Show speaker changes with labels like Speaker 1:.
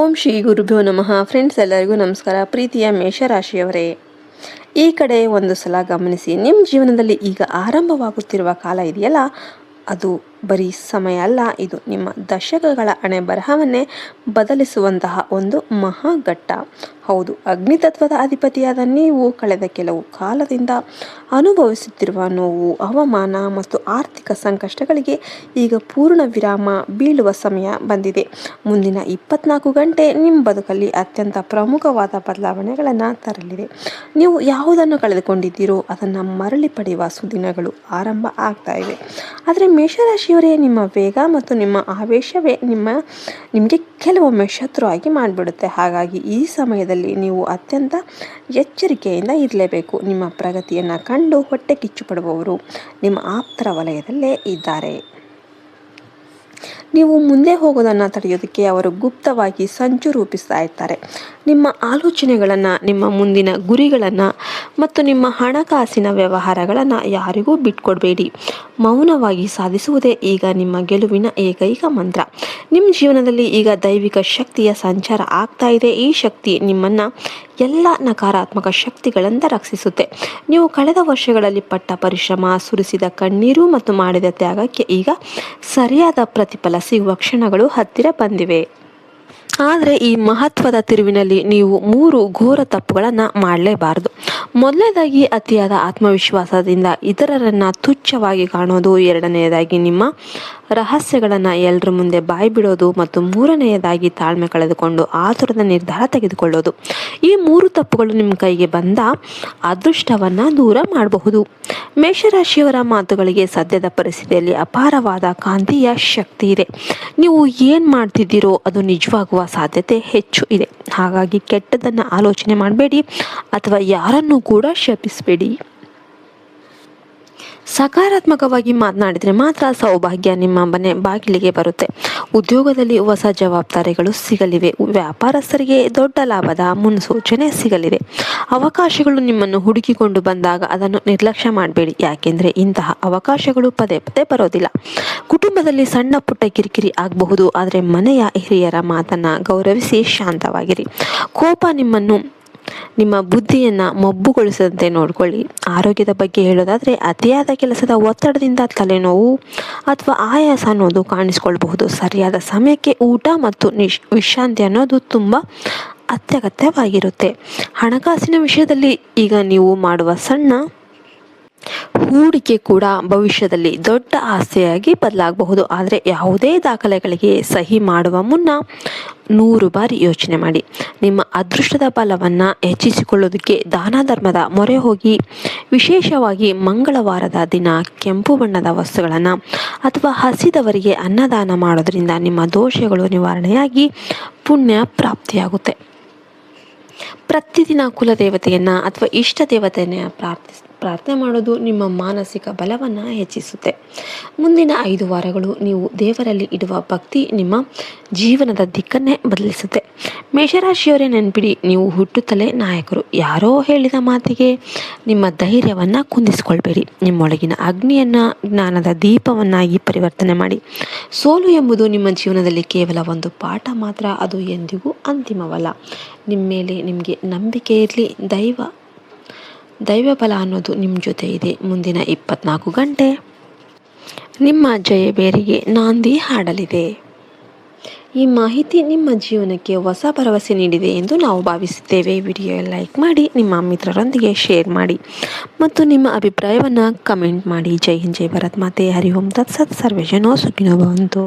Speaker 1: ಓಂ ಶ್ರೀ ಗುರುಭ್ಯೋ ನಮಃ. ಫ್ರೆಂಡ್ಸ್, ಎಲ್ಲರಿಗೂ ನಮಸ್ಕಾರ. ಪ್ರೀತಿಯ ಮೇಷರಾಶಿಯವರೇ, ಈ ಕಡೆ ಒಂದು ಸಲ ಗಮನಿಸಿ. ನಿಮ್ಮ ಜೀವನದಲ್ಲಿ ಈಗ ಆರಂಭವಾಗುತ್ತಿರುವ ಕಾಲ ಇದೆಯಲ್ಲ, ಅದು ಬರೀ ಸಮಯ ಅಲ್ಲ, ಇದು ನಿಮ್ಮ ದಶಕಗಳ ಹಣೆ ಬರಹವನ್ನೇ ಬದಲಿಸುವಂತಹ ಒಂದು ಮಹಾಘಟ್ಟ. ಹೌದು, ಅಗ್ನಿತತ್ವದ ಅಧಿಪತಿಯಾದ ನೀವು ಕಳೆದ ಕೆಲವು ಕಾಲದಿಂದ ಅನುಭವಿಸುತ್ತಿರುವ ನೋವು, ಅವಮಾನ ಮತ್ತು ಆರ್ಥಿಕ ಸಂಕಷ್ಟಗಳಿಗೆ ಈಗ ಪೂರ್ಣ ವಿರಾಮ ಬೀಳುವ ಸಮಯ ಬಂದಿದೆ. ಮುಂದಿನ 24 ಗಂಟೆ ನಿಮ್ಮ ಬದುಕಲ್ಲಿ ಅತ್ಯಂತ ಪ್ರಮುಖವಾದ ಬದಲಾವಣೆಗಳನ್ನು ತರಲಿದೆ. ನೀವು ಯಾವುದನ್ನು ಕಳೆದುಕೊಂಡಿದ್ದೀರೋ ಅದನ್ನು ಮರಳಿ ಪಡೆಯುವ ಸುದಿನಗಳು ಆರಂಭ ಆಗ್ತಾ ಇವೆ. ಆದರೆ ಮೇಷರಾಶಿಯವರೇ, ನಿಮ್ಮ ವೇಗ ಮತ್ತು ನಿಮ್ಮ ಆವೇಶವೇ ನಿಮಗೆ ಕೆಲವೊಮ್ಮೆ ಶತ್ರುವಾಗಿ ಮಾಡಿಬಿಡುತ್ತೆ. ಹಾಗಾಗಿ ಈ ಸಮಯದಲ್ಲಿ ನೀವು ಅತ್ಯಂತ ಎಚ್ಚರಿಕೆಯಿಂದ ಇರಲೇಬೇಕು. ನಿಮ್ಮ ಪ್ರಗತಿಯನ್ನು ಕಂಡು ಹೊಟ್ಟೆ ಕಿಚ್ಚು ಪಡುವವರು ನಿಮ್ಮ ಆಪ್ತರ ವಲಯದಲ್ಲೇ ಇದ್ದಾರೆ. ನೀವು ಮುಂದೆ ಹೋಗೋದನ್ನು ತಡೆಯೋದಕ್ಕೆ ಅವರು ಗುಪ್ತವಾಗಿ ಸಂಚು ರೂಪಿಸ್ತಾ ಇರ್ತಾರೆ. ನಿಮ್ಮ ಆಲೋಚನೆಗಳನ್ನು, ನಿಮ್ಮ ಮುಂದಿನ ಗುರಿಗಳನ್ನು ಮತ್ತು ನಿಮ್ಮ ಹಣಕಾಸಿನ ವ್ಯವಹಾರಗಳನ್ನು ಯಾರಿಗೂ ಬಿಟ್ಕೊಡ್ಬೇಡಿ. ಮೌನವಾಗಿ ಸಾಧಿಸುವುದೇ ಈಗ ನಿಮ್ಮ ಗೆಲುವಿನ ಏಕೈಕ ಮಂತ್ರ. ನಿಮ್ಮ ಜೀವನದಲ್ಲಿ ಈಗ ದೈವಿಕ ಶಕ್ತಿಯ ಸಂಚಾರ ಆಗ್ತಾ ಇದೆ. ಈ ಶಕ್ತಿ ನಿಮ್ಮನ್ನು ಎಲ್ಲ ನಕಾರಾತ್ಮಕ ಶಕ್ತಿಗಳಿಂದ ರಕ್ಷಿಸುತ್ತೆ. ನೀವು ಕಳೆದ ವರ್ಷಗಳಲ್ಲಿ ಪಟ್ಟ ಪರಿಶ್ರಮ, ಸುರಿಸಿದ ಕಣ್ಣೀರು ಮತ್ತು ಮಾಡಿದ ತ್ಯಾಗಕ್ಕೆ ಈಗ ಸರಿಯಾದ ಪ್ರತಿಫಲ ಸಿಗುವ ಕ್ಷಣಗಳು ಹತ್ತಿರ ಬಂದಿವೆ. ಆದರೆ ಈ ಮಹತ್ವದ ತಿರುವಿನಲ್ಲಿ ನೀವು 3 ಘೋರ ತಪ್ಪುಗಳನ್ನು ಮಾಡಲೇಬಾರದು. ಮೊದಲನೇದಾಗಿ, ಅತಿಯಾದ ಆತ್ಮವಿಶ್ವಾಸದಿಂದ ಇತರರನ್ನು ತುಚ್ಛವಾಗಿ ಕಾಣೋದು. ಎರಡನೆಯದಾಗಿ, ನಿಮ್ಮ ರಹಸ್ಯಗಳನ್ನು ಎಲ್ಲರ ಮುಂದೆ ಬಾಯಿ ಬಿಡೋದು. ಮತ್ತು ಮೂರನೆಯದಾಗಿ, ತಾಳ್ಮೆ ಕಳೆದುಕೊಂಡು ಆತುರದ ನಿರ್ಧಾರ ತೆಗೆದುಕೊಳ್ಳೋದು. ಈ 3 ತಪ್ಪುಗಳು ನಿಮ್ಮ ಕೈಗೆ ಬಂದ ಅದೃಷ್ಟವನ್ನು ದೂರ ಮಾಡಬಹುದು. ಮೇಷರಾಶಿಯವರ ಮಾತುಗಳಿಗೆ ಸದ್ಯದ ಪರಿಸ್ಥಿತಿಯಲ್ಲಿ ಅಪಾರವಾದ ಕಾಂತೀಯ ಶಕ್ತಿ ಇದೆ. ನೀವು ಏನು ಮಾಡ್ತಿದ್ದೀರೋ ಅದು ನಿಜವಾಗುವ ಸಾಧ್ಯತೆ ಹೆಚ್ಚು ಇದೆ. ಹಾಗಾಗಿ ಕೆಟ್ಟದನ್ನು ಆಲೋಚನೆ ಮಾಡಬೇಡಿ ಅಥವಾ ಯಾರನ್ನೂ ಕೂಡ ಶಪಿಸಬೇಡಿ. ಸಕಾರಾತ್ಮಕವಾಗಿ ಮಾತನಾಡಿದರೆ ಮಾತ್ರ ಸೌಭಾಗ್ಯ ನಿಮ್ಮ ಮನೆ ಬಾಗಿಲಿಗೆ ಬರುತ್ತೆ. ಉದ್ಯೋಗದಲ್ಲಿ ಹೊಸ ಜವಾಬ್ದಾರಿಗಳು ಸಿಗಲಿವೆ. ವ್ಯಾಪಾರಸ್ಥರಿಗೆ ದೊಡ್ಡ ಲಾಭದ ಮುನ್ಸೂಚನೆ ಸಿಗಲಿದೆ. ಅವಕಾಶಗಳು ನಿಮ್ಮನ್ನು ಹುಡುಕಿಕೊಂಡು ಬಂದಾಗ ಅದನ್ನು ನಿರ್ಲಕ್ಷ್ಯ ಮಾಡಬೇಡಿ, ಯಾಕೆಂದರೆ ಇಂತಹ ಅವಕಾಶಗಳು ಪದೇ ಪದೇ ಬರೋದಿಲ್ಲ. ಕುಟುಂಬದಲ್ಲಿ ಸಣ್ಣ ಪುಟ್ಟ ಕಿರಿಕಿರಿ ಆಗಬಹುದು, ಆದರೆ ಮನೆಯ ಹಿರಿಯರ ಮಾತನ್ನು ಗೌರವಿಸಿ ಶಾಂತವಾಗಿರಿ. ಕೋಪ ನಿಮ್ಮ ಬುದ್ಧಿಯನ್ನು ಮಬ್ಬುಗೊಳಿಸದಂತೆ ನೋಡಿಕೊಳ್ಳಿ. ಆರೋಗ್ಯದ ಬಗ್ಗೆ ಹೇಳೋದಾದರೆ, ಅತಿಯಾದ ಕೆಲಸದ ಒತ್ತಡದಿಂದ ತಲೆನೋವು ಅಥವಾ ಆಯಾಸ ಅನ್ನೋದು ಕಾಣಿಸಿಕೊಳ್ಳಬಹುದು. ಸರಿಯಾದ ಸಮಯಕ್ಕೆ ಊಟ ಮತ್ತು ವಿಶ್ರಾಂತಿ ಅನ್ನೋದು ತುಂಬ ಅತ್ಯಗತ್ಯವಾಗಿರುತ್ತೆ. ಹಣಕಾಸಿನ ವಿಷಯದಲ್ಲಿ ಈಗ ನೀವು ಮಾಡುವ ಸಣ್ಣ ಹೂಡಿಕೆ ಕೂಡ ಭವಿಷ್ಯದಲ್ಲಿ ದೊಡ್ಡ ಆಸ್ತಿಯಾಗಿ ಬದಲಾಗಬಹುದು. ಆದರೆ ಯಾವುದೇ ದಾಖಲೆಗಳಿಗೆ ಸಹಿ ಮಾಡುವ ಮುನ್ನ 100 ಬಾರಿ ಯೋಚನೆ ಮಾಡಿ. ನಿಮ್ಮ ಅದೃಷ್ಟದ ಬಲವನ್ನು ಹೆಚ್ಚಿಸಿಕೊಳ್ಳೋದಕ್ಕೆ ದಾನ ಧರ್ಮದ ಮೊರೆ ಹೋಗಿ. ವಿಶೇಷವಾಗಿ ಮಂಗಳವಾರದ ದಿನ ಕೆಂಪು ಬಣ್ಣದ ವಸ್ತುಗಳನ್ನು ಅಥವಾ ಹಸಿದವರಿಗೆ ಅನ್ನದಾನ ಮಾಡೋದ್ರಿಂದ ನಿಮ್ಮ ದೋಷಗಳು ನಿವಾರಣೆಯಾಗಿ ಪುಣ್ಯ ಪ್ರಾಪ್ತಿಯಾಗುತ್ತೆ. ಪ್ರತಿದಿನ ಕುಲದೇವತೆಯನ್ನು ಅಥವಾ ಇಷ್ಟ ದೇವತೆಯನ್ನು ಪ್ರಾರ್ಥನೆ ಮಾಡೋದು ನಿಮ್ಮ ಮಾನಸಿಕ ಬಲವನ್ನು ಹೆಚ್ಚಿಸುತ್ತೆ. ಮುಂದಿನ 5 ವಾರಗಳು ನೀವು ದೇವರಲ್ಲಿ ಇಡುವ ಭಕ್ತಿ ನಿಮ್ಮ ಜೀವನದ ದಿಕ್ಕನ್ನೇ ಬದಲಿಸುತ್ತೆ. ಮೇಷರಾಶಿಯವರೇ, ನೆನಪಿಡಿ, ನೀವು ಹುಟ್ಟುತ್ತಲೇ ನಾಯಕರು. ಯಾರೋ ಹೇಳಿದ ಮಾತಿಗೆ ನಿಮ್ಮ ಧೈರ್ಯವನ್ನು ಕುಂದಿಸಿಕೊಳ್ಬೇಡಿ. ನಿಮ್ಮೊಳಗಿನ ಅಗ್ನಿಯನ್ನು ಜ್ಞಾನದ ದೀಪವನ್ನಾಗಿ ಪರಿವರ್ತನೆ ಮಾಡಿ. ಸೋಲು ಎಂಬುದು ನಿಮ್ಮ ಜೀವನದಲ್ಲಿ ಕೇವಲ ಒಂದು ಪಾಠ ಮಾತ್ರ, ಅದು ಎಂದಿಗೂ ಅಂತಿಮವಲ್ಲ. ನಿಮ್ಮ ಮೇಲೆ ನಿಮಗೆ ನಂಬಿಕೆ ಇರಲಿ. ದೈವ ಬಲ ಅನ್ನೋದು ನಿಮ್ಮ ಜೊತೆ ಇದೆ. ಮುಂದಿನ 24 ಗಂಟೆ ನಿಮ್ಮ ಜಯಬೇರಿಗೆ ನಾಂದಿ ಹಾಡಲಿದೆ. ಈ ಮಾಹಿತಿ ನಿಮ್ಮ ಜೀವನಕ್ಕೆ ಹೊಸ ಭರವಸೆ ನೀಡಿದೆ ಎಂದು ನಾವು ಭಾವಿಸುತ್ತೇವೆ. ವಿಡಿಯೋ ಲೈಕ್ ಮಾಡಿ, ನಿಮ್ಮ ಮಿತ್ರರೊಂದಿಗೆ ಶೇರ್ ಮಾಡಿ ಮತ್ತು ನಿಮ್ಮ ಅಭಿಪ್ರಾಯವನ್ನು ಕಮೆಂಟ್ ಮಾಡಿ. ಜೈ ಹಿಂದ್, ಜೈ ಭಾರತ್ ಮಾತೆ. ಹರಿ ಓಂ ತತ್ಸತ್. ಸರ್ವೇ ಜನೋ ಸುಖಿನೋ ಭವಂತು.